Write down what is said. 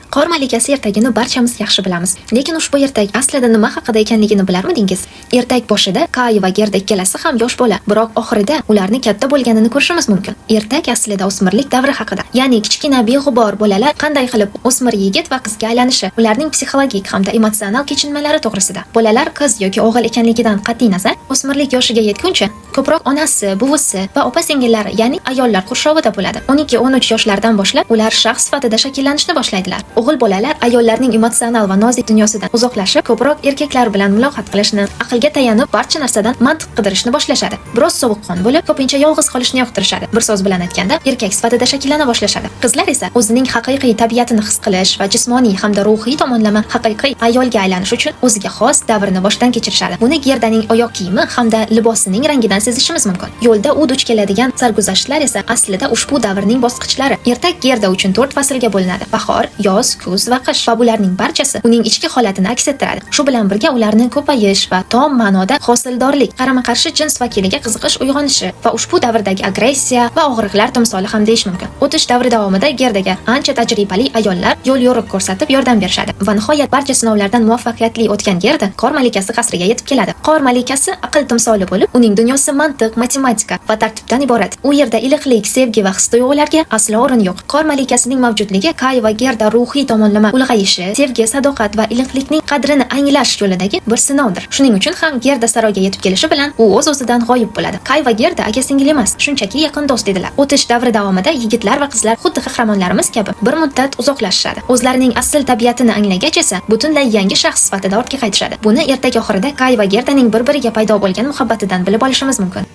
Qor malikasi ertagini barchamiz yaxshi bilamiz. Lekin ushbu ertak aslida nima haqida ekanligini bilarmidingiz? Ertak boshida Kay va Gerda ikkalasi ham yosh bola, biroq oxirida ularni katta bo'lganini ko'rishimiz mumkin. Ertak aslida o'smirlik davri haqida. Ya'ni kichkina beg'ubor bolalar qanday qilib o'smir yigit va qizga aylanishi, ularning psixologik hamda emotsional kechinmalari to'g'risida. Bolalar qiz yoki o'g'il ekanligidan qat'iy nazar, o'smirlik yoshiga yetguncha ko'proq onasi, buvisi va opa-singillari, ya'ni ayollar qurshovida bo'ladi. 12-13 yoshlardan boshlab ular shaxs sifatida shakllanishni boshlaydilar. O'g'il bolalar ayollarning emotsional va nozik dunyosidan uzoqlashib, ko'proq erkaklar bilan muloqot qilishni, aqlga tayanib, barcha narsadan mantiq qidirishni boshlashadi. Biroz sovuqqon bo'lib, ko'pincha yolg'iz qolishni yoqtirishadi. Bir so'z bilan aytganda, erkak sifatida shakllana boshlashadi. Qizlar esa o'zining haqiqiy tabiatini his qilish va jismoniy hamda ruhiy tomonlama haqiqiy ayolga aylanish uchun o'ziga xos davrni boshdan kechirishadi. Buni Gerdaning oyoq kiyimi hamda libosining rangidan sezishimiz mumkin. Yo'lda u duch keladigan sarguzashtlar esa aslida ushbu davrning bosqichlari. Ertak Gerda uchun 4 faslga bo'linadi: bahor, yoz, kuz va qish, va bularning barchasi uning ichki holatini aks ettiradi. Shu bilan birga ularni ko'payish va tom ma'noda hosildorlik, qarama-qarshi jins vakiliga qiziqish uyg'onishi va ushbu davrdagi agressiya va og'riqlar timsoli ham deyish mumkin. O'tish davri davomida Gerdaga ancha tajribali ayollar yo'l yo'riq ko'rsatib yordam berishadi va nihoyat barcha sinovlardan muvaffaqiyatli o'tgan Gerda Qor malikasi qasriga yetib keladi. Qor malikasi aql timsoli bo'lib, uning dunyosi mantiq, matematika va tartibdan iborat. U yerda iliqlik, sevgi va his-tuyg'ularga aslo o'rin yo'q. Qor malikasining mavjudligi Kay va Gerda ruhiy tomonlama ulg'ayishi, sevgi, sadoqat va iliqlikning qadrini anglash yo'lidagi bir sinovdir. Shuning uchun ham Gerda saroyga yetib kelishi bilan u o'z-o'zidan g'oyib bo'ladi. Kay va Gerda aka-singil emas, shunchaki yaqin do'st edilar. O'tish davri davomida yigitlar va qizlar xuddi qahramonlarimiz kabi bir muddat uzoqlashishadi. O'zlarining asl tabiatini anglagach esa butunlay yangi shaxs sifatida ortga qaytishadi. Buni ertak oxirida Kay va Gerdaning bir-biriga paydo bo'lgan muhabbatidan bilib olishimiz mumkin.